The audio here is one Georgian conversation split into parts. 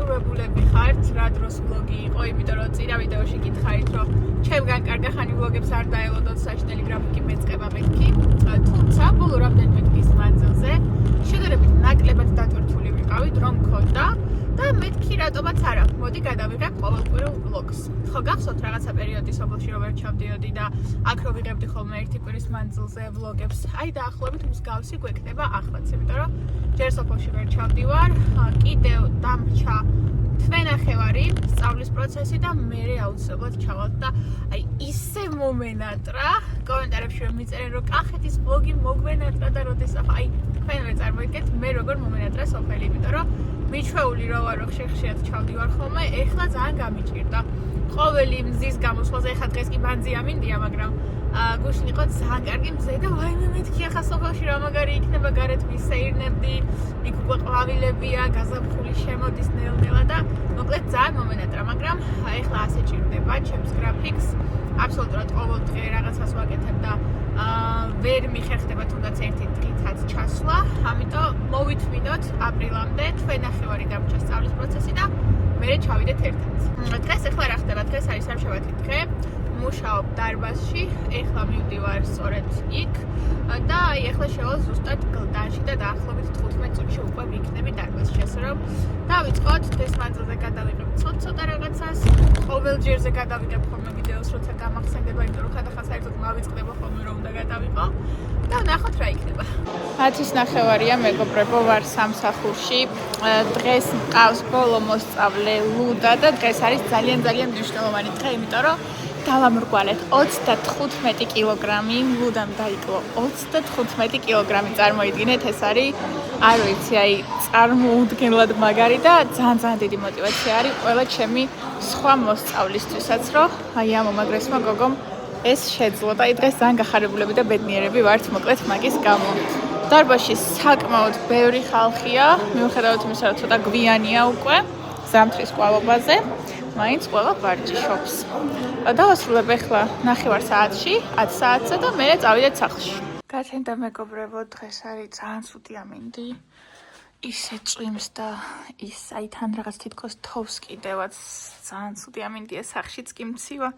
განსაკუთრებულები ხართ, რა დროს ვლოგი იყო, იმიტომ რომ წინა ვიდეოში გითხარით, რომ ჩემგან კარგი ხანი ვლოგებს არ დაელოდოთ საშინელი გრაფიკი მეწყება მეთქი. თუმცა ბოლო რამდენიმე დღის მანძილზე შედარებით ნაკლებად დატვირთული ვიყავით, რომ მქონდა და მეთქი რატომაც არა. მოდი გადავიღებ ყოველკვირეულ ვლოგს. ხო გახსოვთ რაღაცა პერიოდი სოფელში რომ ვერ ჩავდიოდი და აქ რომ ვიღებდი ხოლმე ერთი კვირის მანძილზე ვლოგებს. აი დაახლოებით მსგავსი გვექნება ახლაც, იმიტომ რომ ჯერ სოფელში ვერ ჩავდივარ, კიდევ დამრჩა თვენახევარი სწავლის პროცესი და მერე აუცილებლად ჩავალთ და აი ისე მომენატრა კომენტარებში რომ მიწერენ რომ კახეთის ვლოგი მოგვენატრა და როდესაც აი თქვენ წარმოიდგინეთ მე როგორ მომენატრა სოფელი, იმიტომ რომ მიჩვეული რო ვარ რომ ხშირად ჩავდივარ ხოლმე, ეხლა ძალიან გამიჭირდა. ყოველი მზის გამოსვლაზე, ეხლა დღეს კი ბანძი ამინდია, მაგრამ გუშინ იყო ძალიან კარგი მზე და ვაიმე მეთქი ახლა სოფელში რა მაგარი იქნება, გარეთ ვისეირნებდი, იქ უკვე ყვავილებია, გაზაფხული შემოდის ნელ-ნელა და მოკლედ ძალიან მომენატრა, მაგრამ ეხლა ასე ჭირდება ჩემს გრაფიკს. აბსოლუტურად ყოველდღე რაღაცას ვაკეთებ და ვერ მიხერხდება თუნდაც ერთი დღითაც ჩასვლა, ამიტომ მოვითმინოთ აპრილამდე თვენახევარი დამრჩა სწავლის პროცესი და მერე ჩავიდეთ ერთად. დღეს ეხლა რა ხდება? დღეს არის სამშაბათი დღე. მუშაობ დარბაზში, ეხლა მივდივარ სწორედ იქ და აი ეხლა შევალ ზუსტად გლდანში და დაახლოებით 15 წუთში უკვე ვიქნები დარბაზში, ასე რომ დავიწყოთ დღეს მანძილზე გადავიღებ ცოტა რაღაცას, ყოველ ჯერზე გადავიღებ ხოლმე ვიდეოს, როცა გამახსენდება, იმიტომ რომ ხანდახან საერთოდ მავიწყდება ხოლმე რომ უნდა გადავიყო და ნახოთ რა იქნება. 10:30-ია მეგობრებო, ვარ სამსახურში. დღეს მყავს ბოლო მოსწავლე ლუდა და დღეს არის ძალიან მნიშვნელოვანი დღე, იმიტომ რომ დავამრგვალეთ 35 კილოგრამი, ლუდამ დაიკლო 35 კილოგრამი, წარმოიდგინეთ, ეს არის, არ ვიცი, აი წარმოუდგენლად მაგარი და ძალიან დიდი мотиваცია არის ყველა ჩემი სხვა მოსწავლისთვისაც, რომ აი ამ უმაგრესმა გოგომ ეს შეძლო და აი დღეს ძალიან გახარებულები და ბედნიერები ვართ, მოკლედ მაგის გამო. დარბაზში საკმაოდ ბევრი ხალხია, მიუხედავად იმისა, რომ ცოტა გვიანია უკვე ზამთრის კვალობაზე. მაინც ყველა ვარჯიშობს. დავასრულებ ახლა 9 საათში, 10 საათზე და მერე წავიდეთ სახლში. გათენდა მეგობრებო, დღეს არის ძალიან ცუდი ამინდი. ისე წვიმს და ის აი თან რაღაც თითქოს თოვს კიდევაც ძალიან ცუდი ამინდია, სახლშიც კი მცივა.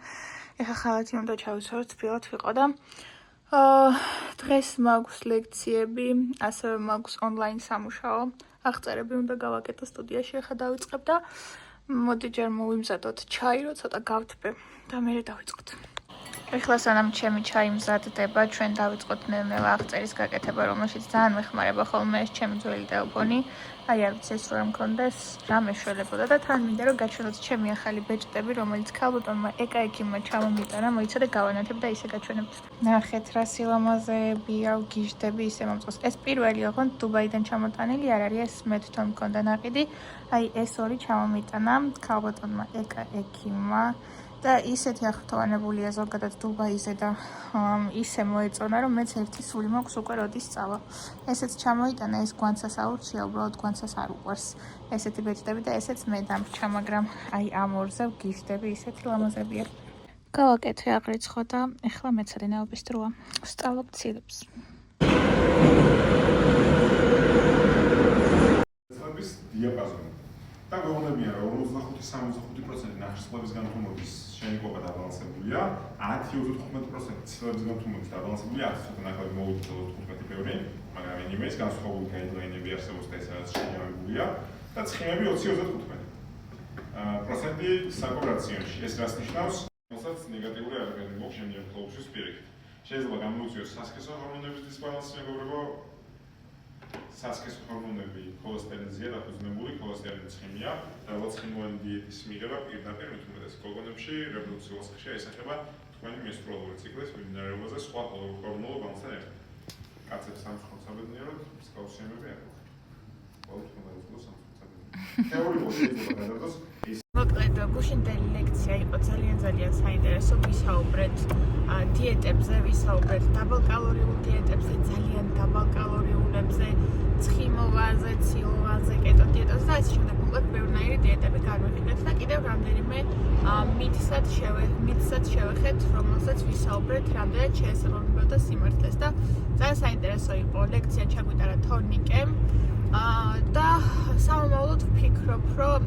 ეხლა ხალათი უნდა ჩავიცვალოთ, თბილად ვიყო და დღეს მაქვს ლექციები, ასევე მაქვს ონლაინ სამუშაო. აღწერები უნდა გავაკეთო სტუდიაში, ახლა დავიწყებ და მოდი ჯერ მოვიმზადოთ ჩაი, რომ ცოტა გავთბე და მერე დავიწყოთ. ეხლა სანამ ჩემი ჩაი მზადდება, ჩვენ დავიწყოთ ნელ-ნელა აღწერის გაკეთება, რომელშიც ძალიან მეხმარება ხოლმე ეს ჩემი ძველი ტელეფონი. აი არ ვიცი ეს რა მქონდეს, რა მეშველებოდა და თან მინდა რომ გაჩვენოთ ჩემი ახალი ბეჭდები, რომელიც ქალბატონმა ეკა-ექიმმა ჩამომიტანა, მოიცადე გავანათებ და ისე გაჩვენებთ. ნახეთ რა სილამაზეებია, გიჟდები ისე მომწონს. ეს პირველი ოღონდ დუბაიდან ჩამოტანილი არ არის, ეს მე თვითონ მქონდა ნაყიდი. აი ეს ორი ჩამომიტანა ქალბატონმა ეკა-ექიმმა. და ისეთი აღფრთოვანებულია ზოგადად დუბაიზე და ისე მოეწონა, რომ მეც ერთი სული მაქვს უკვე როდის წავა. ესეც ჩამოიტანა, ეს გვანცას აურჩია, უბრალოდ გვანცას არ უყვარს. ესეთი ბეჭდები და ესეც მე დამრჩა, მაგრამ აი ამ ორზე ვგიჟდები, ისეთი ლამაზებია. გავაკეთე აღრიცხვა და ეხლა მეცადინეობის დროა. ვსწავლობ ცილებს. დიაპაზონი. და გვეუბნებიან, რომ 45-65% ნახშირწყლებისგან თუ მოდის შენიკობა დაბალანსებულია, 10-15% ცილებისგან თუ მოდის დაბალანსებულია, 10% ნაკლები მოვიდა 15 ბევრი, მაგრამ ინიმეს განსხვავებული გაიდლაინები არსებობს და ეს რაც შეჯამებულია და ცხიმები 20-25%. საკორაციონში ეს რას ნიშნავს? რომელსაც ნეგატიური აღდგენა მოაქვს შემდგომ ფლოუსის პირიქით. შეიძლება გამოიწვიოს სასქესო ჰორმონების დისბალანსი, მეგობრებო. სასქესო ჰორმონები ქოლესტერინზეა დაფუძნებული, ხოლესტერინის ცხიმია, რაღაც ცხიმოვანი დიეტის მიღება პირდაპირ მithumetes გოგონებში, რეპროდუქციულ ასაკში ესახება თქვენი მენსტრუალური ციკლის მიმდინარეობაზე სხვა ჰორმონულ ბალანსთან ერთად. კაცებს სამცხო საბედნიეროდ მსგავსებები არ აქვს. ყოველთვის უნდა იყოს სამცხო. თეორიულად შეიძლება გადადოს ის. მოკლედ გუშინდელი ლექცია იყო ძალიან საინტერესო, ვისაუბრეთ დიეტებზე, ვისაუბრეთ დაბალკალორიულ დიეტებზე, ძალიან დაბალკალორიულებზე, ცხიმოვანზე, ცილოვანზე, კეტო დიეტაზე და ასე შემდეგ. მოკლედ ბევრნაირი დიეტები განვიხილეთ და კიდევ რამდენიმე მითსაც შევეხეთ, რომელსაც ვისაუბრეთ, რამდენად შეესაბამებოდა სიმართლეს და ძალიან საინტერესო იყო. ლექცია ჩაგვიტარა თორნიკემ და სამომავლოდ ვფიქრობ, რომ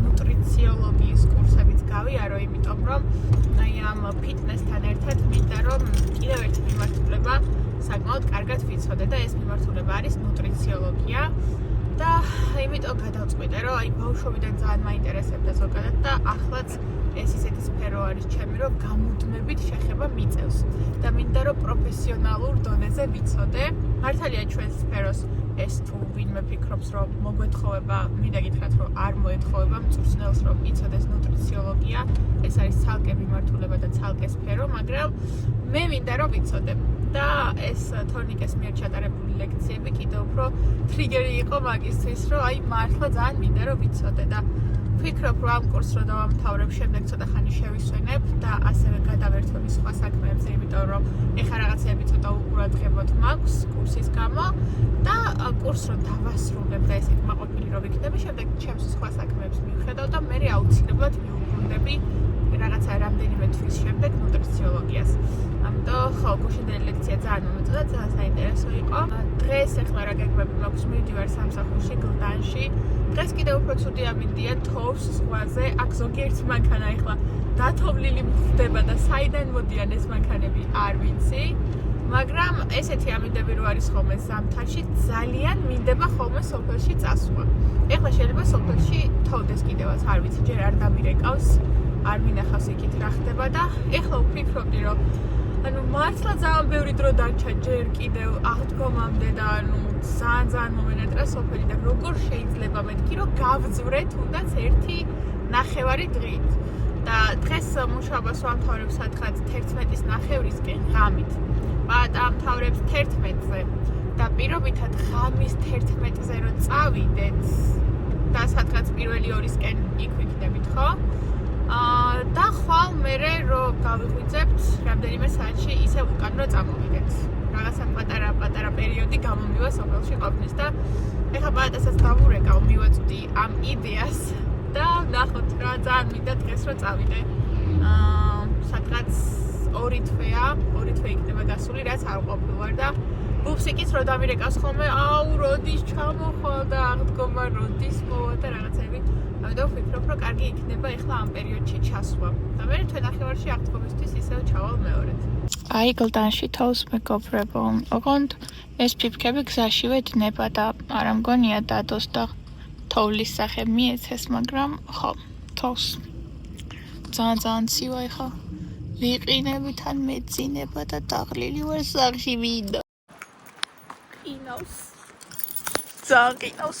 ნუტრიციოლოგიის კურსებიც გავიარო, იმიტომ რომ აი ამ ფიტნესთან ერთად მინდა რომ კიდევ ერთი მიმართულება საკმაოდ კარგად ვიცოდე და ეს მიმართულება არის ნუტრიციოლოგია. და იმიტომ გადავწყვიტე, რომ აი ბავშვობიდან ძალიან მაინტერესებდა ზოგადად და ახლაც ეს ისეთი სფერო არის ჩემი, რომ გამუდმებით შეხება მიწევს და მინდა რომ პროფესიონალურ დონეზე ვიცოდე. მართალია ჩვენ სფეროს ეს თუ ვინმე ფიქრობს, რომ მოგვეთხოვება, მინდა გითხრათ, რომ არ მოეთხოვება მწვრთნელს, რომ იცოდეს ნუტრიციოლოგია, ეს არის ცალკე მიმართულება და ცალკე სფერო, მაგრამ მე მინდა რომ ვიცოდე. და ეს თორნიკეს მიერ ჩატარებული ლექციები კიდევ უფრო ტრიგერი იყო მაგისთვის, რომ აი მართლა ძალიან მინდა რომ ვიცოდე და ვფიქრობ, რომ ამ კურსს რო დავამთავრებ, შემდეგ ცოტა ხანი შევისვენებ და ასევე გადავერთვები სხვა საქმეებზე, იმიტომ რომ ეხლა რაღაცეები ცოტა უყურადღებოდ მაქვს კურსის გამო და კურსს რო დავასრულებ და ესე კმაყოფილი რო ვიქნები, შემდეგ ჩემს სხვა საქმეებს მივხედავ და მე აუცილებლად მიუბრუნდები რაღაცა რამდენიმე თვის შემდეგ ნუტრიციოლოგიას. ამიტომ ხო, გუშინდელი ლექცია ძალიან მომეწონა, ძალიან საინტერესო იყო. დღეს ეხლა რა გეგმები მაქვს, მივდივარ სამსახურში გლდანში. დღეს კიდევ უფრო ცუდი ამინდია თოვს ზღვაზე, აქ ზოგიერთ მანქანა ეხლა დათოვლილი მხდება და საიდან მოდიან ეს მანქანები არ ვიცი. მაგრამ ესეთი ამინდები რო არის ხოლმე ზამთარში, ძალიან მინდება ხოლმე სოფელში წასვლა. ეხლა შეიძლება სოფელში თოვდეს კიდევაც, არ ვიცი, ჯერ არ დამირეკავს, არ მინახავს იქით რა ხდება და ეხლა ვფიქრობდი, რომ ანუ მართლა ძალიან ბევრი დრო დარჩა ჯერ კიდევ აღდგომამდე და ანუ ძალიან მომენატრა სოფელი და როგორ შეიძლება მეთქი რომ გავძვრე თუნდაც 1.5 დღით და დღეს მუშაობას ვამთავრებ სადღაც 11:30-ისკენ ღამით. ამთავრებს 11-ზე და პირობითად ღამის 11-ზე რო წავიდეთ და სადღაც პირველი 2-ისკენ იქ ვიქნებით, ხო? და ხვალ მერე რო გავიღვიძებთ რამდენიმე საათში ისე უკან რო წამოვიდეთ. რაღაცა პატარა პერიოდი გამომივა სოფელში ყოფნის და ეხლა პატასაც დავურეკავ, მივაწვდი ამ იდეას და ნახოთ რა ძალიან მინდა დღეს რო წავიდე. სადღაც 2 თვე იქნება გასული, რაც არ ყოფილვარ და ბუფსიკიც რო დამირეკავს ხოლმე, აუ როდის ჩამოხვალ და აღდგომა როდის მოვა და რაღაცები. ამიტომ ვფიქრობ, რომ კარგი იქნება ეხლა ამ პერიოდში ჩასვლა. და მე თვენახევარში აღდგომისთვის ისევ ჩავალ მეორედ. აი გლდანში თავს მეგობრებო. ოღონდ ეს ფიფქები გზაშივე დნება და არ ამგონია დადოს და თოვლის სახე მიეცეს, მაგრამ ხო, თავს ძალიან ცივა ეხლა. ვიყინებით ან მეძინება და დაღლილი ვარ სახში მინდა. ყინავს. ძალიან ყინავს.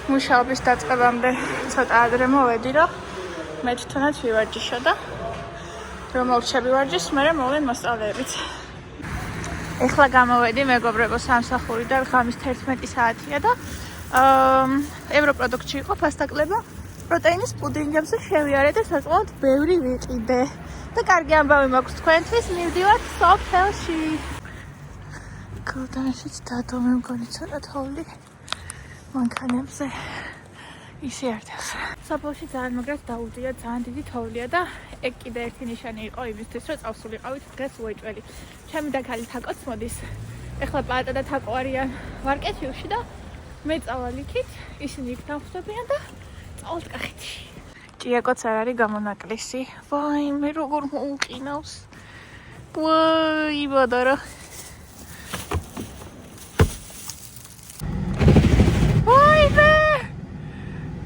მუშაობის დაწყებამდე ცოტა ადრე მოვედი, რომ მე თვითონაც ვივარჯიშო და რომ მოვჩები ვარჯიშს, მერე მოვენ მოსწავლეებით. ეხლა გამოვედი მეგობრებო სამსახურიდან, ღამის 11 საათია და ევროპროდუქტში იყო ფასტაკლება პროტეინის პუდინგებზე შევიარე და საკმაოდ ბევრი ვიყიდე. და კარგი ამბავი მაქვს თქვენთვის, მივდივართ სოფელში. გლდანშიც დადო მე მგონი ცოტა თოვლი მანქანებზე ისე არდას. სოფელში ძალიან მაგრად დაუდია, ძალიან დიდი თოვლია და ეგ კიდე ერთი ნიშანი იყო იმისთვის, რომ წავსულიყავით დღეს უეჭველი. ჩემი და ქალი თაკოც მოდის. ეხლა პატა და თაკო არიან მარკეტში და მე წავალ იქით, ისინი იქ დამხვდებიან და წავალთ კახეთში. ჭიაკოც არ არის გამონაკლისი. ვაი, მე როგორ მოუყინავს. ვაი, ბადარა.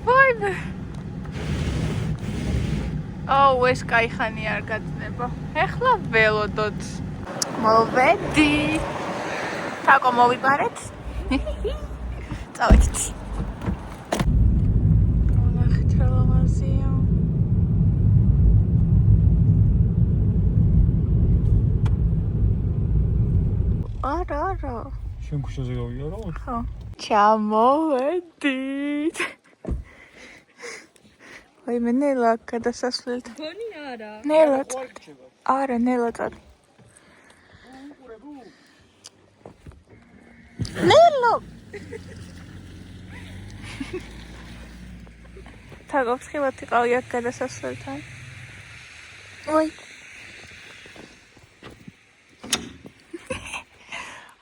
ვაიმე. აუ, ეს кайხანი არ გაძნება. ეხლა ველოდოთ. მოვედი. თაკო მოვიპარეთ. წავედით. არა. შენ ქუჩაზე გავიარო? ხო. ჩამოვედით. ვაიმე, ნელა გადასასვლელთ. გონი არა. ნელა. არა, ნელა წარ. ნელა. თაგობს ხილათი ყავი აქ გადასასვლელთან. ვაი.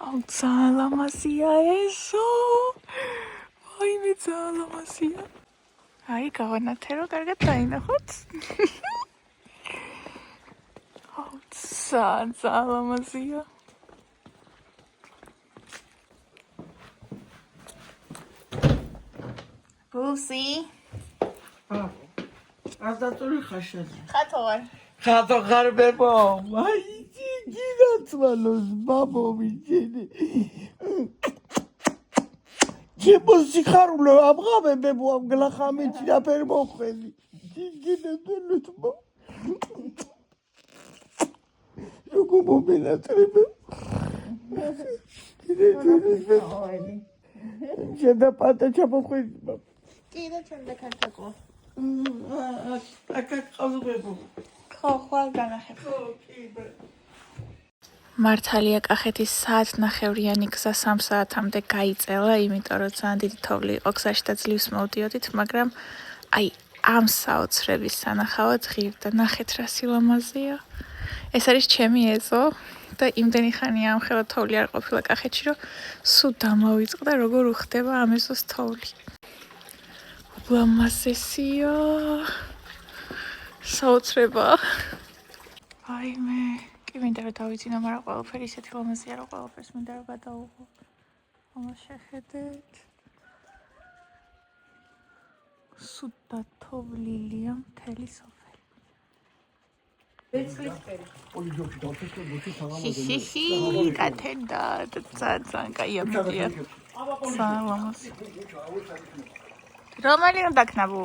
აუ, ძალიან ლამაზია ესო. ვაიმე, ძალიან ლამაზია. აი, გავანათე რომ კარგად დაინახოთ. Zalamaziya. Lucy. Azaturi xaşan. Xatovar. Xato xarbebo. Ay, ginatmalos babo mijeni. Çebosi xarulo abğabe bebo amglaxame çiraper moxveli. Ginatmalos bo. Როგორ მომენატრებ? შედა პატა ჩამოხვედი. კიდე ჩემდა ქართაკო. აკა ყავებო. ხო, ხვალ განახებ. ხო, კიდე. მართალია კახეთის საათნახევრიანი გზა 3 საათამდე გაიწელა, იმიტომ რომ ძალიან დიდი თოვლი იყო გზაში და ძლივს მოვდიოდით, მაგრამ აი ამ საოცრების სანახავად ღირდა. ნახეთ რა სილამაზეა. ეს არის ჩემი ეზო და იმდენი ხანია ამ ხელა თოვლი არ ყოფილა კახეთში, რომ სულ დამავიწყდა როგორ უხდება ამ ეზოს თოვლი. ულამაზესია. საოცრება. აი მე კი მინდა რომ დავიძინო, მაგრამ ყველაფერი ისეთი ლამაზია, რომ ყველაფერს მინდა რომ გადავუღო. ამას შეხედეთ. სუდა თოვლილია მთელი სოფელი. Хи-хи-хи, კათენდა და ძალიან კაია მიდია. ძალიან ლამაზი. რომელი უნდა ქნაბუ?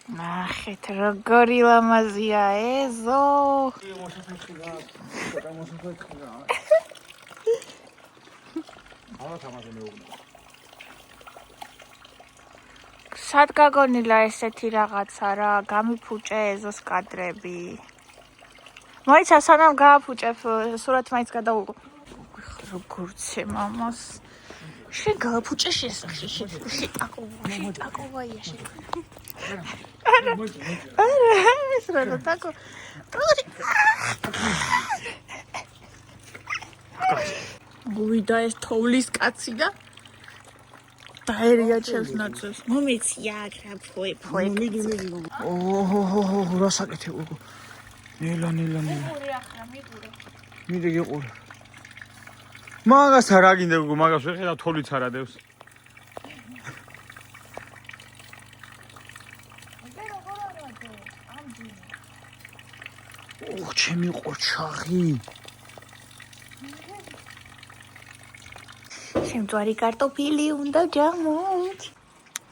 ნახეთ როგორი ლამაზია ეზო. სად გაგონილა ესეთი რაღაცა რა, გამიფუჭე ეზოს კადრები. მოიცა სანამ გააფუჭებ, სურათი მაინც გადავუღო. როგორცე მამას. შენ გააფუჭე შესახში, აკოვაია შენ. არა, ეს რა დაკო. გუვიდა ეს თოვლის კაცი და დაერია ჩემს ნაცვლს. მომეცია აქ რა ფოე. ოჰო, რა საკეთე უკვე. ნელა. მიგური ახლა, მიგური. მიდე გიყურე. მაგას არ აგინდა უკვე, მაგას ვეხედავ თოვლიც არ ადევს. ოხ, ჩემი ყოჩაღი. შემწვარი კარტოფილი უნდა ჯამოთ.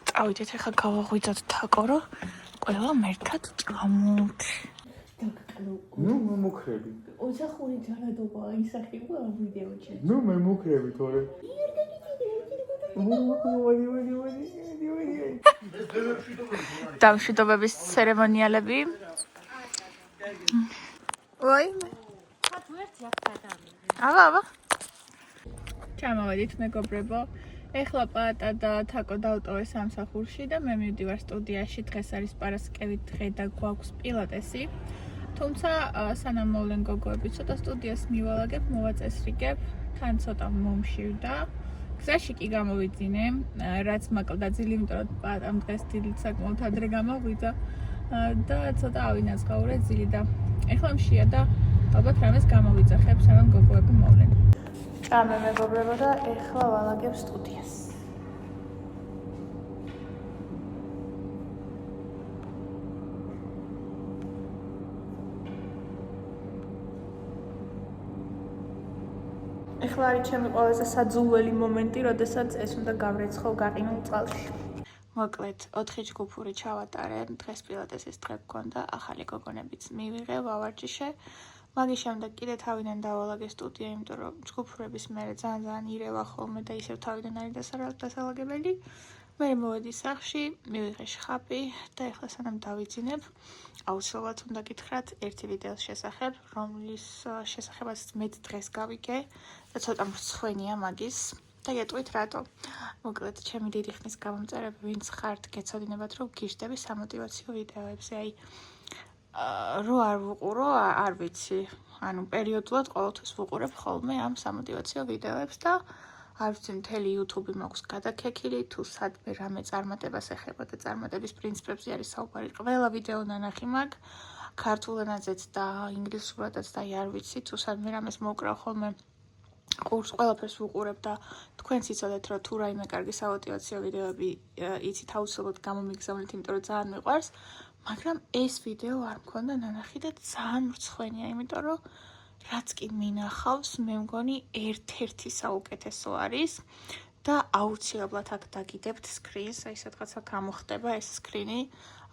წავიდეთ ახლა გავაღვიძოთ თაკო, რომ ყველა მერტად ჭამოთ. ნუ მომუქრები. ოჯახური ჯანადობა ისახება ამ ვიდეოში. ნუ მე მუქრები თორე. დამშვიდობების ცერემონიალები. ვაიმე. აბა. ჩამოვედით მეგობრებო. ეხლა პატა და თაკო დავტოვე სამსახურში და მე მივდივარ სტუდიაში. დღეს არის პარასკევით დღე და გვაქვს პილატესი. თუმცა სანამ მოვლენ გოგოები ცოტა სტუდიას მივალაგებ, მოვაწესრიგებ, თან ცოტა მომშივდა. გზაში კი გამოვიძინე, რაც მაკლდა ძილი, იმიტომ რომ პატამ დღეს დილით საკმაოდ ადრე გამოგვიძა და ცოტა ავინაზღაურე ძილი და ეხლა მშია და ალბათ რამეს გამოვიძახებ, სანამ გოგოები მოვლენ. ჭამე მეგობრებო და ეხლა ვალაგებ სტუდიას. ეხლა არის ჩემი ყველაზე საძულველი მომენტი, როდესაც ეს უნდა გავრეცხო გაყინულ წყალში. მოკლედ, 4 ჯგუფური ჩავატარე, დღეს პილატესის დღე გქონდა, ახალი გოგონებიც მივიღე, ვავარჯიშე. მაგის შემდეგ კიდე თავიდან დავალაგე სტუდია, იმიტომ რომ ჯგუფურების მერე ძალიან ირევა ხოლმე და ისევ თავიდან არის დასალაგებელი. მე მოვედი სახლში, მივიღე შხაპი და ეხლა სანამ დავიძინებ, აუცილებლად უნდა გითხრათ ერთი ვიდეოს შესახებ, რომლის შესახებაც მე დღეს გავიგე და ცოტა მრცხვენია მაგის და გეტყვით რატო. მოკლედ, ჩემი დიდი ხნის გამომწერები, ვინც ხართ, გეცოდინებათ, რომ გიждები სამოტივაციო ვიდეოებზე, აი რო არ ვუყურო, არ ვიცი. ანუ პერიოდულად ყოველთვის ვუყურებ ხოლმე ამ სამოტივაციო ვიდეოებს და არ ვიცი, მთელი YouTube მაქვს გადაქექილი, თუ სადმე რამე წარმატებას ეხება და წარმატების პრინციპებზე არის საუბარი. ყველა ვიდეო ნანახი მაქვს, ქართულ ენაზეც და ინგლისურადაც და არ ვიცი, თუ სადმე რამეს მოკრავ ხოლმე ყურს, ყველაფერს ვუყურებ და თქვენც იცოდეთ, რომ თუ რაიმე კარგი სამოტივაციო ვიდეოები იცით, აუცილებლად გამომიგზავნით, იმიტომ რომ ძალიან მიყვარს, მაგრამ ეს ვიდეო არ მქონდა ნანახი და ძალიან მრცხვენია, იმიტომ რომ რაც კი მინახავს, მე მგონი ერთ-ერთი საუკეთესო არის და აუცილებლად აქ დაგიდებთ სკრინს, აი სადღაცა გამოხდება ეს სკრინი,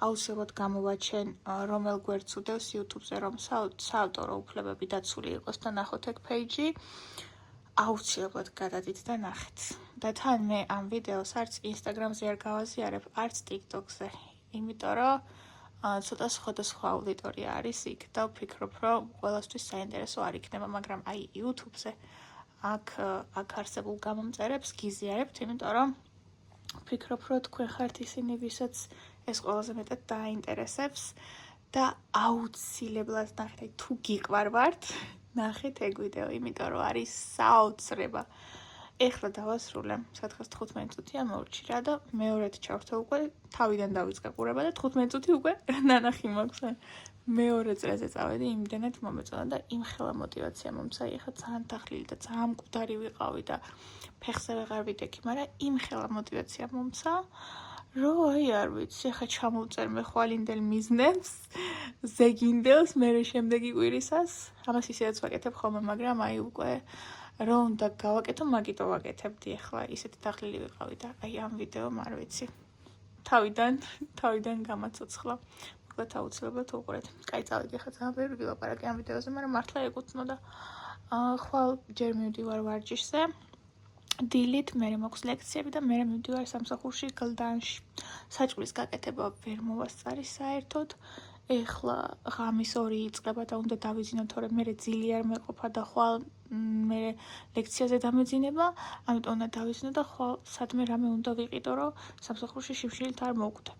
აუცილებლად გამოვაჩენ, რომელ გვერდს უდევს YouTube-ზე, რომ საავტორო უფლებები დაცული იყოს და ნახოთ ეგ პეიჯი, აუცილებლად გადადით და ნახეთ. და თან მე ამ ვიდეოს არც Instagram-ზე არ გავაზიარებ, არც TikTok-ზე, იმიტომ რომ ცოტა სხვადასხვა აუდიტორია არის იქ და ვფიქრობ, რომ ყველასთვის საინტერესო არ იქნება, მაგრამ აი YouTube-ზე აქ არსებულ გამომწერებს გიზიარებთ, იმიტომ რომ ვფიქრობ, რომ თქვენ ხართ ისინი, ვისაც ეს ყველაზე მეტად დააინტერესებს და აუცილებლად ნახეთ, აი თუ გიყვარვართ, ნახეთ ეგ ვიდეო, იმიტომ რომ არის საოცრება. ეხლა დავასრულე, სადღაც 15 წუთია მოვრჩი რა და მეორედ ჩავრთე უკვე, თავიდან დავიწყე ყურება და 15 წუთი უკვე ნანახი მაქვს. მეორე წრეზე წავედი, იმდენად მომეწონა და იმხელა мотиваცია მომცა, ეხლა ძალიან დახლილი და ძალიან მკვდარი ვიყავი და ფეხზე ვეღარ ვიდექი, მაგრამ იმხელა мотиваცია მომცა, რომ აი არ ვიცი, ეხლა ჩამოვწერ მე ხვალინდელ მიზნებს, ზეგინდელს, მე შემდეგი კვირისას, ამას ისედაც ვაკეთებ ხოლმე, მაგრამ აი უკვე რომ უნდა გავაკეთო, მაგიტო ვაკეთებდი ახლა, ისეთი დახლილი ვიყავი და აი ამ ვიდეომ არ ვიცი. თავიდან გამაცოცხლა. მოკლედ აუცილებლად უყურეთ. კაი, წავედი ახლა ძალიან ბევრი ვილაპარაკე ამ ვიდეოზე, მაგრამ მართლა ეკუთვნოდა. ხვალ ჯერ მივდივარ ვარჯიშზე. დილით მე მაქვს ლექციები და მე მივდივარ სამსახურში გლდანში. საჭმლის გაკეთება ვერ მოვასწარი საერთოდ. ეხლა ღამის 2 იწყება და უნდა დავიძინო, თორემ მე ძილი არ მეყოფა და ხვალ მე ლექციაზე დამეძინება, ამიტომ უნდა დავიძინო და ხვალ სადმე რამე უნდა ვიყიდო, რომ სამსახურში შიმშილით არ მოვკვდე.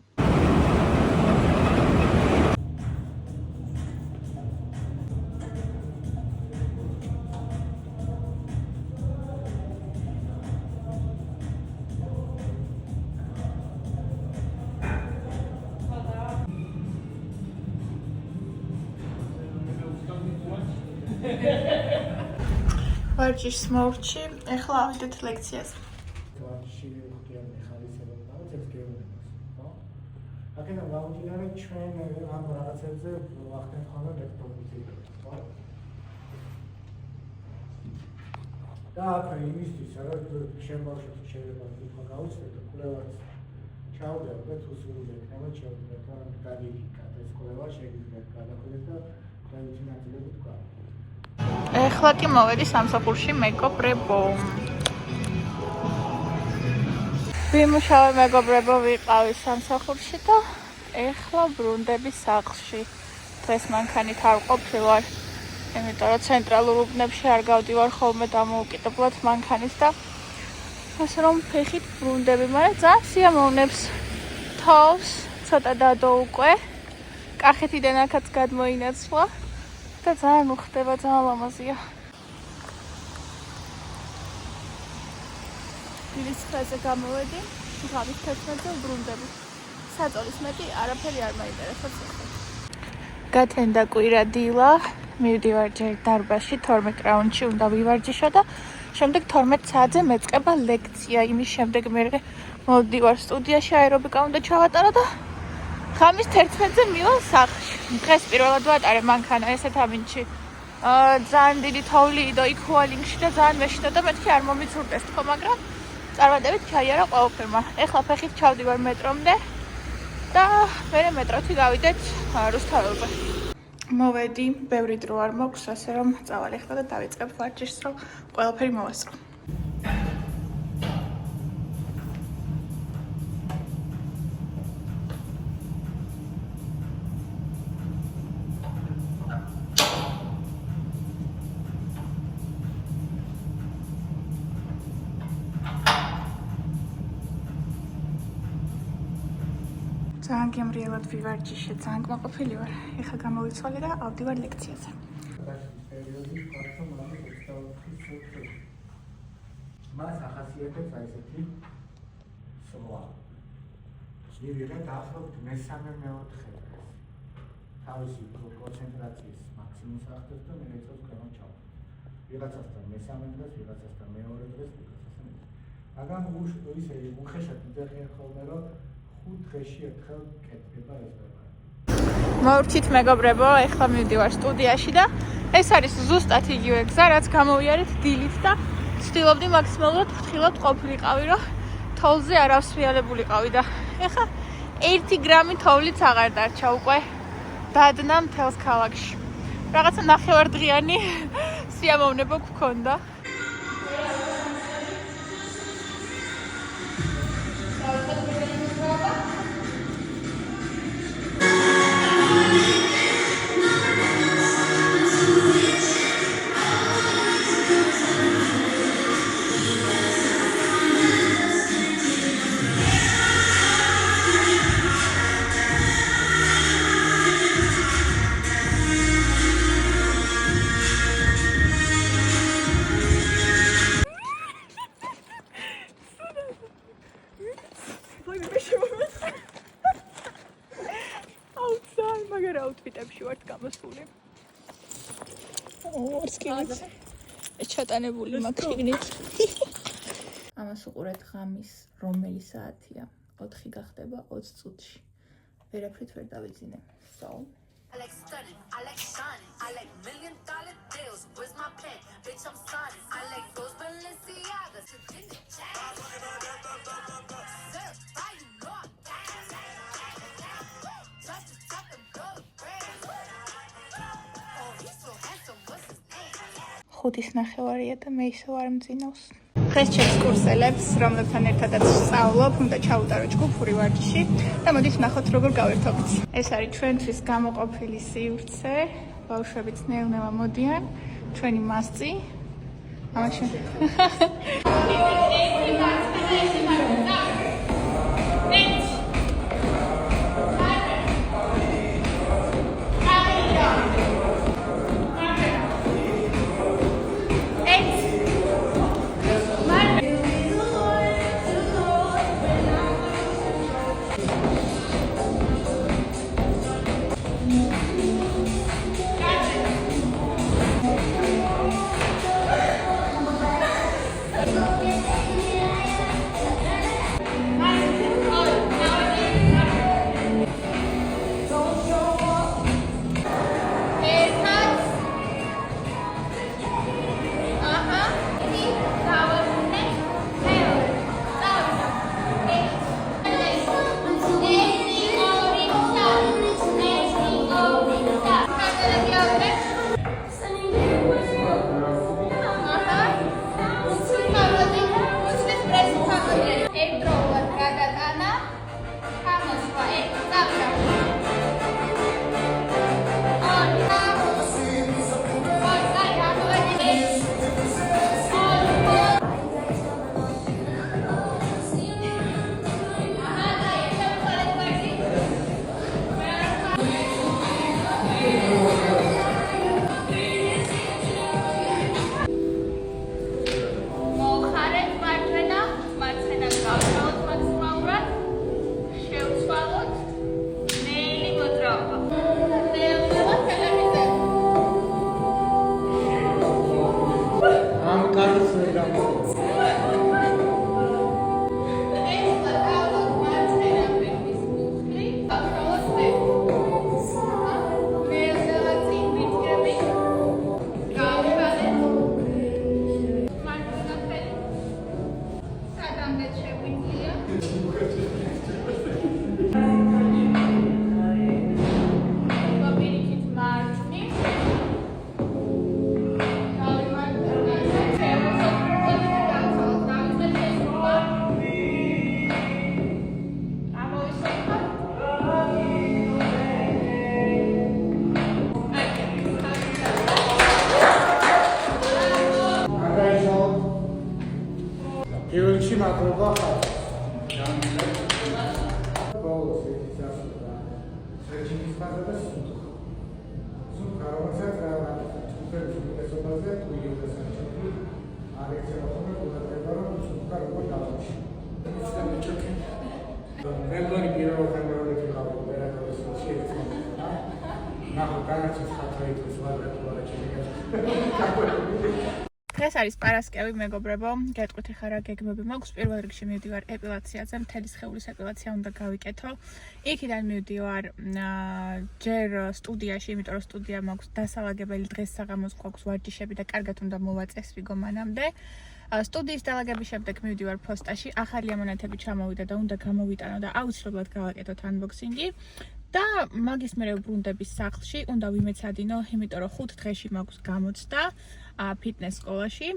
ვარჯიშს მოვრჩი, ეხლა ავიდეთ ლექციაზე. ვარჯიში ხდიან მეხანიზმები და ეს გეუბნებს, ხო? აქედან გამომდინარე ჩვენ ამ რაღაცებზე ვახდენთ ხოლმე ლექტორებს, ხო? და აქ იმისთვის, რომ შემოშოთ შეიძლება უფრო გავუცდეთ, კვლევაც ჩავდერო თუ სულ ექნება ჩავდერო და გადაიქით ეს კვლევა შეიძლება გადახვიდეთ და კვლევითი ნაწილები თქვა. ეხლა კი მოვედი სამსახურში მეგობრებო. ვიმუშავე მეგობრებო, ვიყავი სამსახურში და ეხლა ბრუნდები სახლში. დღეს მანქანით არ ყოფილვარ, იმიტომ რომ ცენტრალურ უბნებში არ გავდივარ ხოლმე დამოუკიდებლად მანქანით და ასე რომ ფეხით ბრუნდები, მაგრამ ძალიან სიამოვნებს თავს, ცოტა დადო უკვე. კახეთიდან აქაც გადმოინაცვლა. და ძალიან უხდება, ძალიან ლამაზია. დილის 9-ზე გამოვედი, ღამის 11-ზე ვბრუნდები. საწოლის მეტი არაფერი არ მაინტერესებს ახლა. გათენდა კვირა დილა, მივდივარ ჯერ დარბაზში 12 რაუნდში უნდა ვივარჯიშო და შემდეგ 12 საათზე მეწყება ლექცია. იმის შემდეგ მე მოვდივარ სტუდიაში, აერობიკა უნდა ჩავატარო და ღამის 11-ზე მივალ სახლში. დღეს პირველად ვატარე მანქანა ესეთ ამინჩი. ძალიან დიდი თოვლი იდო იქ ჰუალინგში და ძალიან მეშინდა და მეთქი არ მომიცურდეს თქო, მაგრამ წარმატებით ჩაიარა ყველაფერმა. ეხლა ფეხით ჩავდივარ მეტრომდე და მე მეტროთი გავიდეთ რუსთაველზე. მოვედი, ბევრი დრო არ მაქვს, ასე რომ წავალ ეხლა და დავიწყებ ვარჯიშს, რომ ყველაფერი მოვასწრო. ძალიან გემრიელად ვივარჯიშე, ძალიან კმაყოფილი ვარ. ეხლა გამოვიცვალე და ავდივარ ლექციაზე. მას ახასიათებს აი ესეთი სროლა. მივიღე დაახლოებით მე-3-4 დღეს. თავისი კონცენტრაციის მაქსიმუმს ახდენს და მე ეცავს გამო ჩავ. ვიღაცასთან მე-3 დღეს, ვიღაცასთან მე-2 დღეს, ვიღაცასთან მე. მაგრამ ისე უხეშად მძახიან ხოლმე რომ 5 დღეში ერთხელ კეთდება ეს პრეპარატი. მოვrჩით მეგობრებო, ეხლა მივდივარ სტუდიაში და ეს არის ზუსტად იგივე გზა, რაც გამოვიარეთ დილით და ვცდილობდი მაქსიმალურად ფრთხილად ყოფილიყავი, რომ თოვლზე არ ავსრიალებულიყავი და ეხლა 1 გრამი თოვლიც აღარ დარჩა უკვე დადნა მთელს ქალაქში. რაღაცა ნახევარდღიანი სიამოვნება გქონდა. აუთფიტებში ვართ გამოსული. ვარსკილიც. ჩატანებული მაქვს იგნით. ამას უყურეთ ღამის რომელი საათია? 4 გახდება 20 წუთში. ვერაფრით ვერ დავიძინე. So I like stunning, I like shining, I like $1,000,000 deals. Where's my pen? Bitch, I'm signing. I like those Balenciagas. ხუთის ნახევარია და მე ისევ არ მძინავს. დღეს ჩემს კურსელებს, რომლებთან ერთადაც ვსწავლობ, უნდა ჩავუტარო ჯგუფური ვარჯიში და მოდით ვნახოთ როგორ გავერთობთ. ეს არის ჩვენთვის გამოყოფილი სივრცე, ბავშვებიც ნელა მოდიან, ჩვენი მასწი. ამაში პირველში მადლობა ხალხს. ბოლოს ეს ასულა. სერჩინის ფაზა და სუნთქა. სუნთქა რომელსაც რა თქმა უნდა, ეს ყველაზე თუ იუდასთან არის. ალექსი ახლა გულაგება რომ ნახო განაცის ხათრა იყოს ვარგატუარა ჩემი დღეს არის პარასკევი, მეგობრებო, გეტყვით ხარ რა გეგმები მაქვს. პირველ რიგში მივდივარ ეპილაციაზე, მთელი სხეულის ეპილაცია უნდა გავიკეთო. იქიდან მივდივარ ჯერ სტუდიაში, იმიტომ რომ სტუდია მაქვს დასალაგებელი დღეს საღამოს გვაქვს ვარჯიშები და კარგად უნდა მოვაწესრიგო მანამდე. სტუდიის დალაგების შემდეგ მივდივარ ფოსტაში, ახალი ამონათები ჩამოვიდა და უნდა გამოვიტანო და აუცილებლად გავაკეთოთ unboxing-ი. და მაგის მერე ვბრუნდების სახლში, უნდა ვიმეცადინო, იმიტომ რომ 5 დღეში მაქვს გამოცდა ფიტნეს სკოლაში.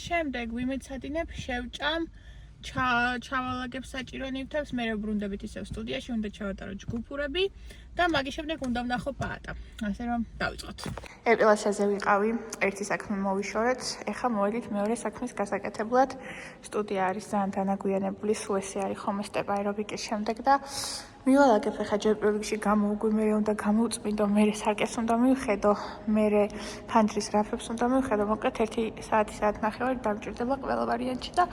შემდეგ ვიმეცადინებ, შევჭამ, ჩავალაგებ საჭირო ნივთებს, მერე ვბრუნდებით ისევ სტუდიაში, უნდა ჩავატარო ჯგუფურები და მაგის შემდეგ უნდა ვნახო პაატა. ასე რომ დავიწყოთ. ეპილაციაზე ვიყავი, ერთი საქმე მოვიშორეთ, ეხლა მოვალით მეორე საქმის გასაკეთებლად. სტუდია არის ძალიან დანაგვიანებული, სულ ესე არის ხომ სტეპ აერობიკის შემდეგ და მივალაგებ ეხლა ჯერ პირველ რიგში გამოვუგვი, მერე უნდა გამოვწმინდო, მერე სარკეს უნდა მივხედო, მერე ფანჯრის რაფებს უნდა მივხედო, მოკლედ 1 საათი-საათნახევარი დამჭირდება ყველა ვარიანტში და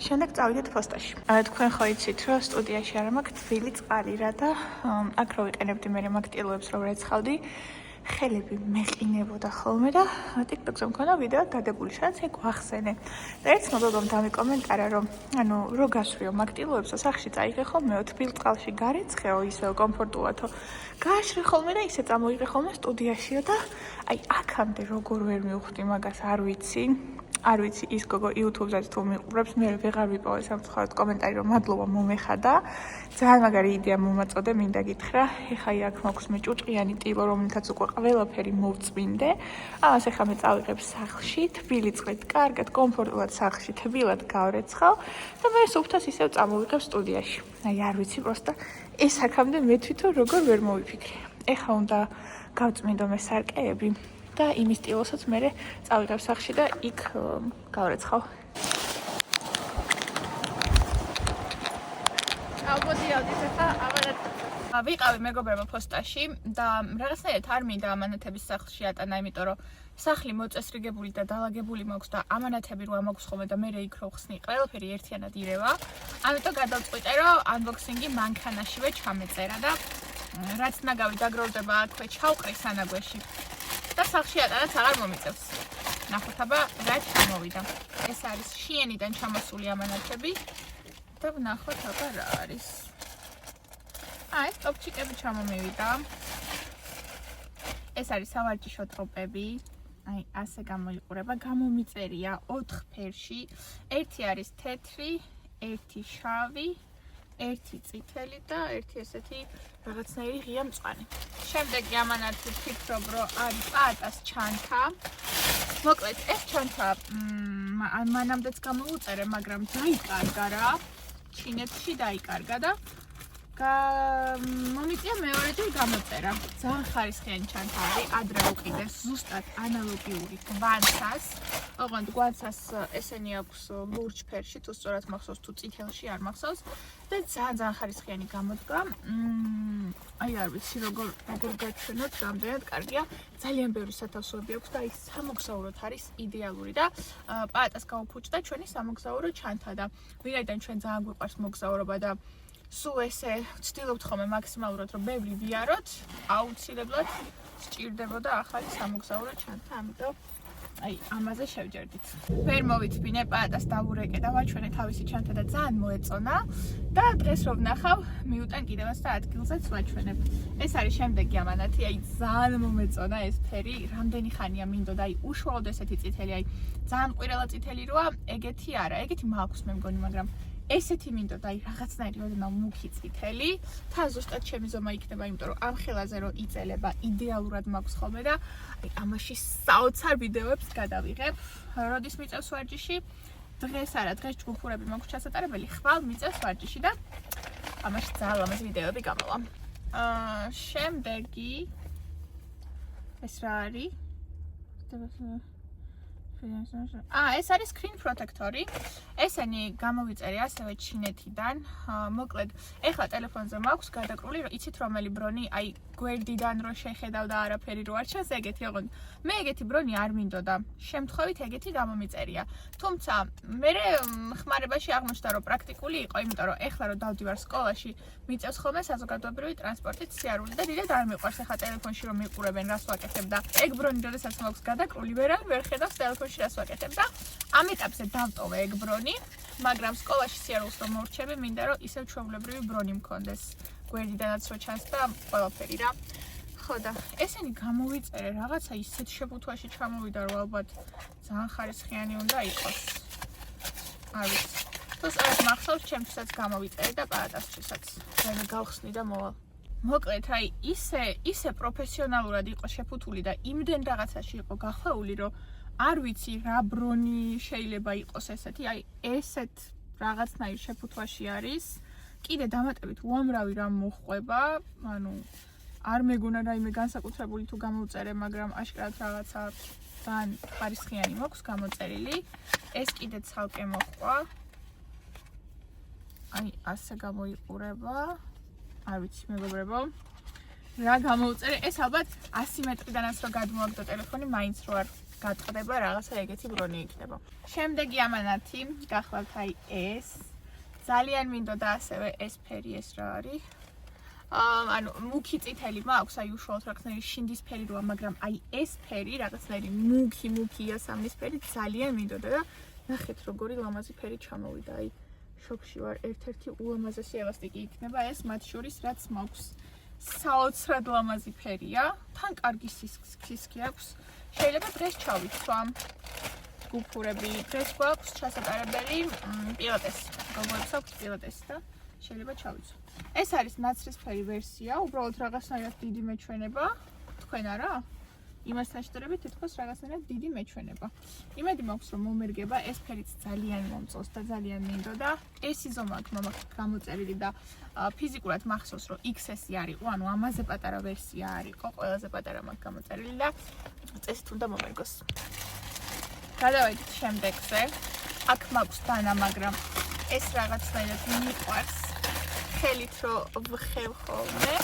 შემდეგ წავიდეთ ფოსტაში. თქვენ ხო იცით, რომ სტუდიაში არ მაქვს თბილი წყალი რა და აქ რო ვიყენებდი მერე მაგ ტილოებს რო ვეცხავდი, ხელები მეყინებოდა ხოლმე და TikTok-ზე მქონდა ვიდეო დადებული, სადაც ეგ ვახსენე. და ერთ მოგობამ დამიკომენტარა, რომ ანუ რო გასვრიო მაგ ტილოებსო, სახში წაიღე ხოლმე თბილ წყალში გარეცხეო, ისე კომფორტულადო. გააშრე ხოლმე და ისე წამოიღე ხოლმე სტუდიაშიო და აი აქამდე როგორ ვერ მივხვდი მაგას, არ ვიცი ის გოგო YouTube-ზეც თუ მიყურებს, მე ვეღარ ვიპოვე სამწუხაროდ კომენტარი, რომ მადლობა მომეხადა. ძალიან მაგარი იდეა მომაწოდე, მინდა გითხრა. ეხა აქ მაქვს მე ჭუჭყიანი ტილო, რომელთაც უკვე ყველაფერი მოვწმინდე. ამას ეხა მე წავიღებ სახლში, თბილი წყლით, კარგად, კომფორტულად სახლში, თბილად გავრეცხავ და მე სუფთას ისევ წამოვიღებ სტუდიაში. აი არ ვიცი, პროსტა ეს აქამდე მე თვითონ როგორ ვერ მოვიფიქრე. ეხა უნდა გავწმინდო მე სარკეები. და იმის ტილოსაც მე წავიღებ სახლში და იქ გავრეცხავ. ავგოდიავდით ახლა ამანათებს. ვიყავი მეგობრებო ფოსტაში და რაღაცნაირად არ მინდა ამანათების სახლში ატანა, იმიტომ რომ სახლი მოწესრიგებული და დალაგებული მაქვს და ამანათები რო ამაქვს ხოლმე და მე იქ რო ხსნი, ყველაფერი ერთიანად ირევა. ამიტომ გადავწყვიტე, რომ unboxing-ი მანქანაშივე ჩამეწერა და რაც ნაგავი დაგროვდება აქვე ჩავყრი სანაგვეში. და სახლში ატანაც აღარ მომიწევს. ნახოთ აბა რა ჩამოვიდა. ეს არის შიენიდან ჩამოსული ამანათები და ვნახოთ აბა რა არის. ეს ტოპჩიკები ჩამომივიდა. ეს არის სავარჯიშო ტროპები. აი ასე გამოიყურება. გამომიწერია 4 ფერში. ერთი არის თეთრი, ერთი შავი, ერთი წითელი და ერთი ესეთი რაღაცნაირი ღია მწვანე. შემდეგი ამანათი ვფიქრობ, რომ არის პაატას ჩანთა. მოკლედ, ეს ჩანთა მანამდეც გამოვუწერე, მაგრამ დაიკარგა რა. ჩინეთში დაიკარგა და მომიწია მეორეჯერ გამოწერა. ძალიან ხარისხიანი ჩანთა არის, ადრე უყიდე ზუსტად ანალოგიური გვანცას. ოღონდ გვანცას ესენი აქვს ლურჯ ფერში, თუ სწორად მახსოვს, თუ წითელში არ მახსოვს და ძალიან ხარისხიანი გამოდგა. აი არ ვიცი როგორ გაჩვენოთ, რამდენად კარგია. ძალიან ბევრი სათავსოები აქვს და აი სამოგზაუროდ არის იდეალური და პაატას გავუფუჭდა ჩვენი სამოგზაურო ჩანთა და ვინაიდან ჩვენ ძალიან გვიყვარს მოგზაურობა და სულ ესე ვცდილობთ ხოლმე მაქსიმალურად რომ ბევრი ვიაროთ, აუცილებლად სჭირდებოდა ახალი სამოგზაურო ჩანთა, ამიტომ აი ამაზე შევჯერდით. ვერ მოვიწმინე პაატას დავურეკე და ვაჩვენე თავისი ჩანთა და ძალიან მოეწონა და დღეს რომ ვნახავ, მიუტან კიდევაც და ადგილზეც ვაჩვენებ. ეს არის შემდეგი ამანათი, აი ძალიან მომეწონა ეს ფერი, რამდენი ხანია მინდოდა, აი უშუალოდ ესეთი წითელი, აი ძალიან ყვირელა წითელი როა, ეგეთი არა, ეგეთი მაქვს მე მგონი, მაგრამ ესეთი მინდოდა, აი რაღაცნაირი ოდნავ მუქი წითელი, თან ზუსტად ჩემი ზომა იქნება, იმიტომ რომ ამ ხელაზე რო იწელება, იდეალურად მაქვს ხოლმე და აი ამაში საოცარ ვიდეოებს გადავიღებ. როდის მიწევს ვარჯიში? დღეს არა, დღეს ჯგუფურები მაქვს ჩასატარებელი, ხვალ მიწევს ვარჯიში და ამაში ძალიან ლამაზი ვიდეოები გამოვა. შემდეგი ეს რა არის? ეს არის screen protector-ი. ესენი გამოვიწერე ასევე ჩინეთიდან. მოკლედ, ეხლა ტელეფონზე მაქვს გადაკრული, იცით რომელი ბრონი, აი გვერდიდან რო შეხედავ და არაფერი რო არ ჩანს, ეგეთი ოღონდ. მე ეგეთი ბრონი არ მინდოდა. შემთხვევით ეგეთი გამომიწერია. თუმცა მე ხმარებაში აღმოჩნდა რომ პრაქტიკული იყო, იმიტომ რომ ეხლა რო დავდივარ სკოლაში, მიწევს ხოლმე საზოგადოებრივი ტრანსპორტით სიარული და დიდად არ მიყვარს ეხლა ტელეფონში რომ მიყურებენ რას ვაკეთებ და ეგ ბრონი როდესაც მაქვს გადაკრული, ვერ ხედავს ტელეფონში რას ვაკეთებ და ამ ეტაპზე დავტოვე ეგ ბრონი, მაგრამ სკოლაში სიარულს რომ მორჩები, მინდა რომ ისევ ჩვეულებრივი ბრონი მქონდეს. გვერდიდანაც რო ჩანს და ყველაფერი რა. ხო და ესენი გამოვიწერე რაღაცა ისეთ შეფუთვაში ჩამოვიდა რომ ალბათ ძალიან ხარისხიანი უნდა იყოს. არ ვიცი. თუ სწორად მახსოვს, ჩემთვისაც გამოვიწერე და პარატასჩისაც. მე გავხსნი და მოვალ. მოკლედ, აი ისე პროფესიონალურად იყო შეფუთული და იმდენ რაღაცაში იყო გახვეული, რომ არ ვიცი რა ბრონი შეიძლება იყოს ესეთი, აი ესეთ რაღაცნაირ შეფუთვაში არის. კიდე დამატებით უამრავი რამ მოხვება, ანუ არ მეგონა რაიმე განსაკუთრებული თუ გამოვწერე, მაგრამ აშკარად რაღაცა ძალიან ხარისხიანი მაქვს გამოწერილი. ეს კიდე ცალკე მოხვა. აი ასე გამოიყურება. არ ვიცი, მეგობრებო. რა გამოვწერე? ეს ალბათ 100 მეტრიდანაც რო გადმოაგდო ტელეფონი, მაინც რო არ გატყდება რაღაცა ეგეთი ბრონი იქნება. შემდეგი ამანათი, გახლავთ აი ეს. ძალიან მინდოდა ასევე ეს ფერი ეს რა არის. ანუ მუქი წითელი მაქვს, აი უშუალოდ რაღაცნაირი შინდისფერი როა, მაგრამ აი ეს ფერი, რაღაცნაირი მუქი იასამნისფერი ძალიან მინდოდა და ნახეთ როგორი ლამაზი ფერი ჩამოვიდა. აი შოქში ვარ, ერთ-ერთი ულამაზესი ელასტიკი იქნება ეს მათ შორის, რაც მაქვს. საოცრად ლამაზი ფერია, თან კარგი სისქი აქვს. შეიძლება დღეს ჩავიცვამ. გუფურები დღეს გვაქვს ჩასატარებელი პილოტესი. გოგოებს აქვს პილოტესი და შეიძლება ჩავიცვო. ეს არის ნაცრისფერი ვერსია, უბრალოდ რაღაცნაირად დიდი მეჩვენება. თქვენ არა? იმასთან შედარებით თითქოს რაღაცნაირად დიდი მეჩვენება. იმედი მაქვს რომ მომერგება, ეს ფერიც ძალიან მომწონს და ძალიან მინდოდა. ეს იზომა აქვს მაქვს გამოწერილი და ფიზიკურად მახსოვს რომ XS-ი არის, ანუ ამაზე პატარა ვერსია არისო, ყველაზე პატარა მაქვს გამოწერილი და წესით უნდა მომერგოს. გადავედით შემდეგზე. აქ მაქვს დანა, მაგრამ ეს რაღაცნაირად მიყვარს. ხელით რო ვხევ ხოლმე.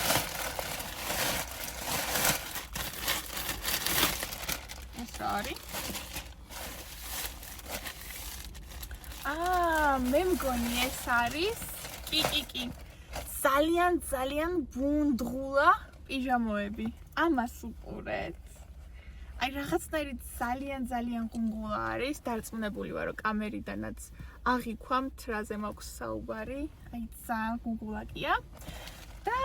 ეს რა არის? მე მგონი ეს არის. კი. ძალიან ბუნდღულა პიჟამოები. ამას უყურეთ. აი რაღაცნაირი ძალიან ღუნღულა არის, დარწმუნებული ვარ, რომ კამერიდანაც აღიქვამთ, რაზე მაქვს საუბარი. აი ძალიან ღუნღულაკია. და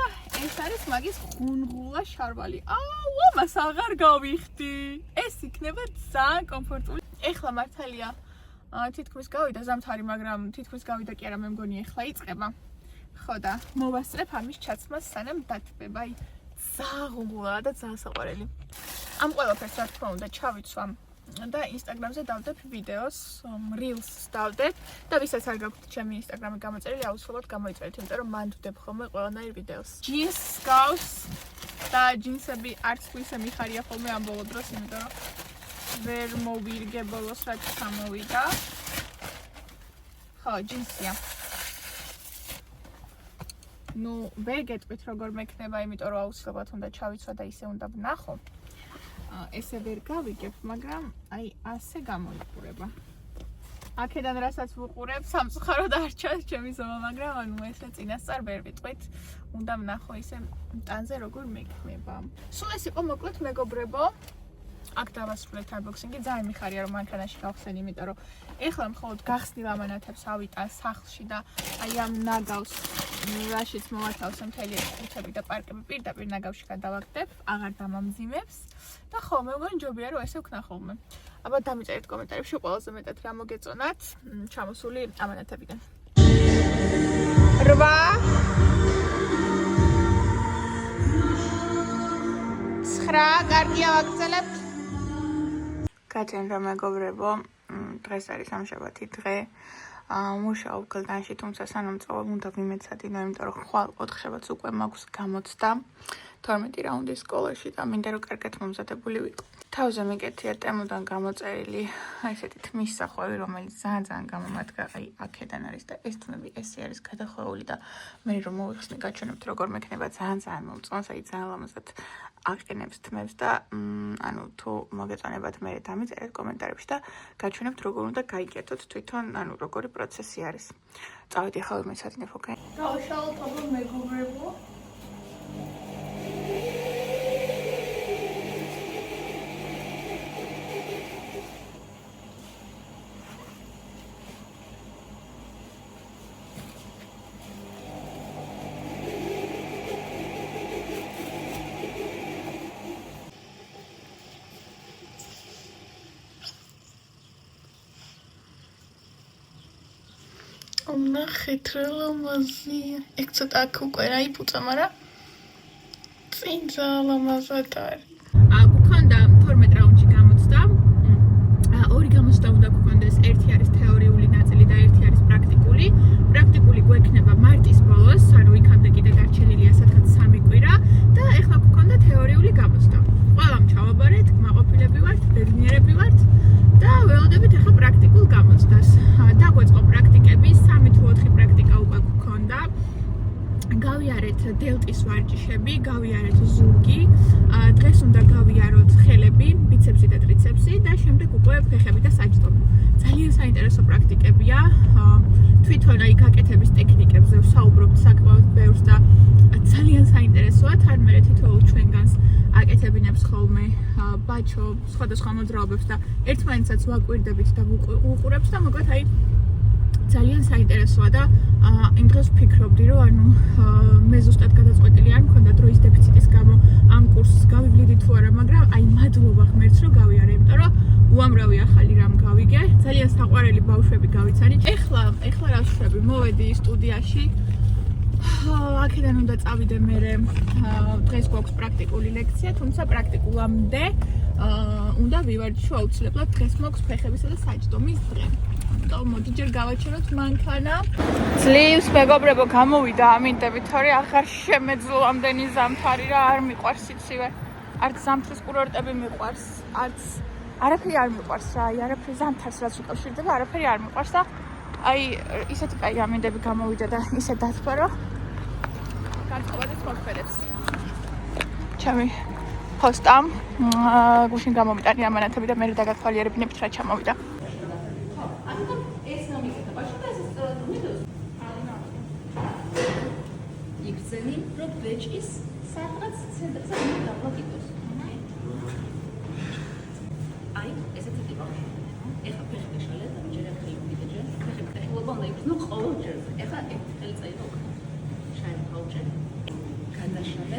ეს არის მაგის ღუნღულა შარვალი. ამას აღარ გავიხდი. ეს იქნება ძალიან კომფორტული. ეხლა მართალია თითქმის გავიდა ზამთარი, მაგრამ თითქმის გავიდა კი არა, მე მგონი ეხლა იწყება. ხო და მოვასწრებ ამის ჩაცმას სანამ დათბება. აი ძალიან ღუნღულა და ძალიან საყვარელი. ამ ყველაფერს რა თქმა უნდა ჩავიცვამ და ინსტაგრამზე დავდებ ვიდეოს, rills დავდებ და ვისაც არ გაქვთ ჩემი ინსტაგრამი გამოწერილი, აუცილებლად გამოიწერეთ, იმიტომ რომ მან ვდებ ხოლმე ყველანაირ ვიდეოს. ჯინს გავს და ჯინსები არც ისე მიხარია ხოლმე ამ ბოლო დროს, იმიტომ რომ ვერ მოვირგე ბოლოს რაც ჩამოვიდა. ხო, ჯინსია. ნუ ვერ გეტყვით როგორ მექნება, იმიტომ რომ აუცილებლად უნდა ჩავიცვა და ისე უნდა ვნახო. ესე ვერ გავიგებ, მაგრამ აი ასე გამოიყურება. აქედან რასაც ვუყურებ, სამწუხაროდ არ ჩანს ჩემი ზომა, მაგრამ ანუ ესე წინასწარ ვერ ვიტყვით. უნდა ვნახო ისე ტანზე როგორ მექნება. სულ ეს იყო მოკლედ მეგობრებო. აქ დავასრულეთ unboxing-ი, ძალიან მიხარია რომ მანქანაში გავხსენ, იმიტომ რომ ეხლა მხოლოდ გახსნილ ამანათებს ავიტან სახლში და აი ამ ნაგავს რაშიც მოვათავსე მთელი ხუთები და პარკები პირდაპირ ნაგავში გადავაგდებ, აღარ დამამძიმებს და ხო, მე მგონი ჯობია რომ ესე ვქნა ხოლმე. აბა დამიწერეთ კომენტარებში ყველაზე მეტად რა მოგეწონათ ჩამოსული ამანათებიდან. 8 9 კარგია ვაგრძელებთ. გაჩენდა მეგობრებო, დღეს არის სამშაბათი დღე. მუშაობ გლდანში, თუმცა სანამ წავალ უნდა ვიმეცადინო, იმიტომ რომ ხვალ 4 შაბათს უკვე მაქვს გამოცდა 12 რაუნდის სკოლაში და მინდა რომ კარგად მომზადებული ვიყო. თავზე მიკეთია ტემოდან გამოწერილი ესეთი თმის სახვევი, რომელიც ძალიან გამომადგა, აი აქედან არის და ეს თმები ესე არის გადახვეული და მე რომ მოვიხსნი გაჩვენებთ როგორ მექნება ძალიან მომწონს, აი ძალიან ლამაზად აყენებს თმებს და ანუ თუ მოგეწონებათ მე დამიწერეთ კომენტარებში და გაჩვენებთ როგორ უნდა გაიგეთოთ თვითონ ანუ როგორი პროცესი არის. წავედი ახლა მე სათნეფო კაი. გავშალოთ აბა მეგობრებო. ნახეთ რა ლამაზია. ეგ ცოტა აქ უკვე რა იფუძა, მაგრამ წინ ძალიან ლამაზად არის. გქონდა 12 რაუნდში გამოცდა. ორი გამოცდა უნდა გქონდეს, ერთი არის თეორიული ნაწილი და ერთი არის პრაქტიკული. პრაქტიკული გვექნება მარტის ბოლოს, ანუ იქამდე კიდე დარჩენილია სადღაც 3 კვირა და ეხლა გქონდა თეორიული გამოცდა. ყველამ ჩავაბარეთ, კმაყოფილები ვართ, ბედნიერები ვართ და ველოდებით ეხლა პრაქტიკულ გამოცდას. დაგვეწყო პრაქტიკები, 3 თუ 4 პრაქტიკა უკვე გქონდა. გავიარეთ დელტის ვარჯიშები, გავიარეთ ზურგი, დღეს უნდა გავიაროთ ხელები, ბიცეპსი და ტრიცეპსი და შემდეგ უკვე ფეხები და საჯდომი. ძალიან საინტერესო პრაქტიკებია. თვითონ აი გაკეთების ტექნიკებზე ვსაუბრობთ საკმაოდ ბევრს და ძალიან საინტერესოა. თან მე თითოეულ ჩვენგანს აკეთებინებს ხოლმე ბაჩო სხვადასხვა მოძრაობებს და ერთმანეთსაც ვაკვირდებით და ვუყურებთ და მოკლედ აი ძალიან საინტერესოა და იმ დღეს ვფიქრობდი რომ ანუ მე ზუსტად გადაწყვეტილი არ მქონდა დროის დეფიციტის გამო ამ კურსს გავივლიდი თუ არა, მაგრამ აი მადლობა ღმერთს რომ გავიარე, იმიტომ რომ უამრავი ახალი რამ გავიგე, ძალიან საყვარელი ბავშვები გავიცანი. ეხლა რა ვშვები, მოვედი სტუდიაში. აქედან უნდა წავიდე მე დღეს გვაქვს პრაქტიკული ლექცია, თუმცა პრაქტიკულამდე უნდა ვივარჯიშო აუცილებლად დღეს მოქვს ფეხებისა და საჯდომის დღე. მოდი ჯერ გავაჩეროთ მანქანა. ძლივს მეგობრებო გამოვიდა ამინდებით, თორე აღარ შემეძლო ამდენი ზამთარი რა არ მიყვარს იცივე. არც ზამთრის კურორტები მიყვარს, არც არაფერი არ მიყვარს რა, აი არაფერი ზამთარს რაც უკავშირდება, არაფერი არ მიყვარს და აი ისეთი კაი ამინდები გამოვიდა და ისე დათქვა რომ განწყობადეს მოგფერებს. ჩემი ჰოსტამ გუშინ გამომიტანი ამანათები და მე დაგათვალიერებინებით რა ჩამოვიდა. იქცენი რომ ბეჭის სადღაც ცენტრზე დაბლოკიტოს. აი, ესეთი ტიპი. ეხლა ფეხი გაშალე და ჯერ ახალი ვიდეო, ფეხი ფეხლობა უნდა იგრძნო ყოველ ჯერზე. ეხლა ერთი ხელი წაიღო. შაი ხალჭე. გადაშალე.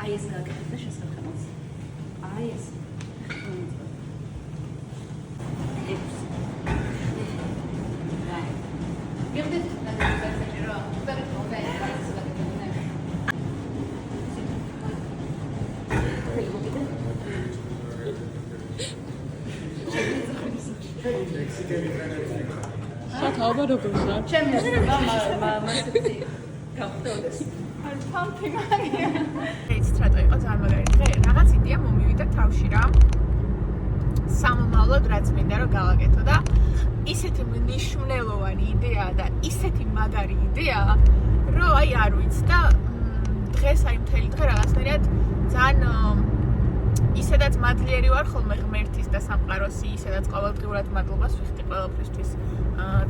აი ეს გაკეთებ და შესახებაც. აი ეს. სათავე როგორია? ჩემი მასეთი გავხდოდეს. არ თამთი მაგია. ეცით რატო იყო ძალიან მაგარი დღე? რაღაც იდეა მომივიდა თავში რა. სამომავლოდ რაც მინდა რომ გავაკეთო და ისეთი მნიშვნელოვანი იდეაა და ისეთი მაგარი იდეაა, რომ აი არ ვიცი და დღეს აი მთელი დღე რაღაცნაირად ძალიან ისედაც მადლიერი ვარ ხოლმე ღმერთის და სამყაროსი, ისედაც ყოველდღიურად მადლობას ვიხდი ყველაფრისთვის.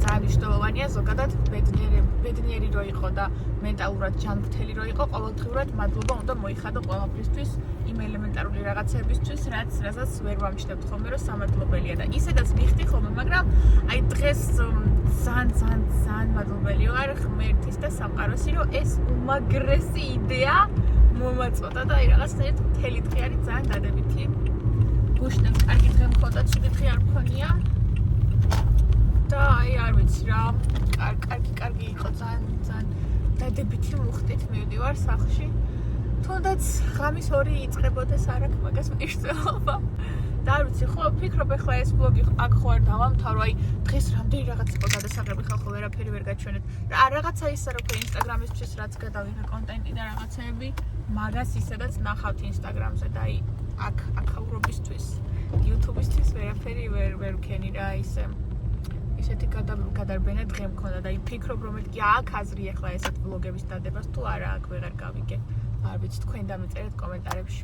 ძალიან მნიშვნელოვანია ზოგადად ბედნიერი რო იყო და მენტალურად ჯანმრთელი რო იყო, ყოველდღიურად მადლობა უნდა მოიხადო ყველაფრისთვის, იმ ელემენტარული რაღაცებისთვის, რასაც ვერ ვამჩნევთ ხოლმე რომ სამადლობელია და ისედაც ვიხდი ხოლმე, მაგრამ აი დღეს ძალიან მადლობელი ვარ ღმერთის და სამყაროსი, რომ ეს უმაგრესი იდეა მომაწოდა და აი რაღაცნაირად მთელი დღე არის ძალიან დადებითი. გუშინაც კარგი დღე მქონდა, ცუდი დღე არ მქონია. და აი არ ვიცი რა, კარგი იყო ძალიან დადებითი მუხტით მივდივარ სახლში. თუნდაც ღამის 2 იწყებოდეს არ აქვს მაგას მნიშვნელობა. და არ ვიცი, ხო ვფიქრობ ახლა ეს ბლოგი აქ ხო არ დავამთავრო, აი დღეს რამდენი რაღაც იყო გადასაღები ხალხო ვერაფერი ვერ გაჩვენეთ. რა რაღაცა ისა რო Instagram-ისთვის რაც გადავიღე კონტენტი და რაღაცეები მაგას ისედაც ნახავთ Instagram-ზე და აი აქ აკავრობისთვის, YouTube-ისთვის ვერაფერი ვერ ვქენი რა ისეთი გადარბენა დღე მქონდა და ფიქრობ რომ მეთქი აქ აზრი ახლა ესეთ ვლოგების დადებას თუ არა აქ ვეღარ გავიგე. არ ვიცი თქვენ დამეწერეთ კომენტარებში.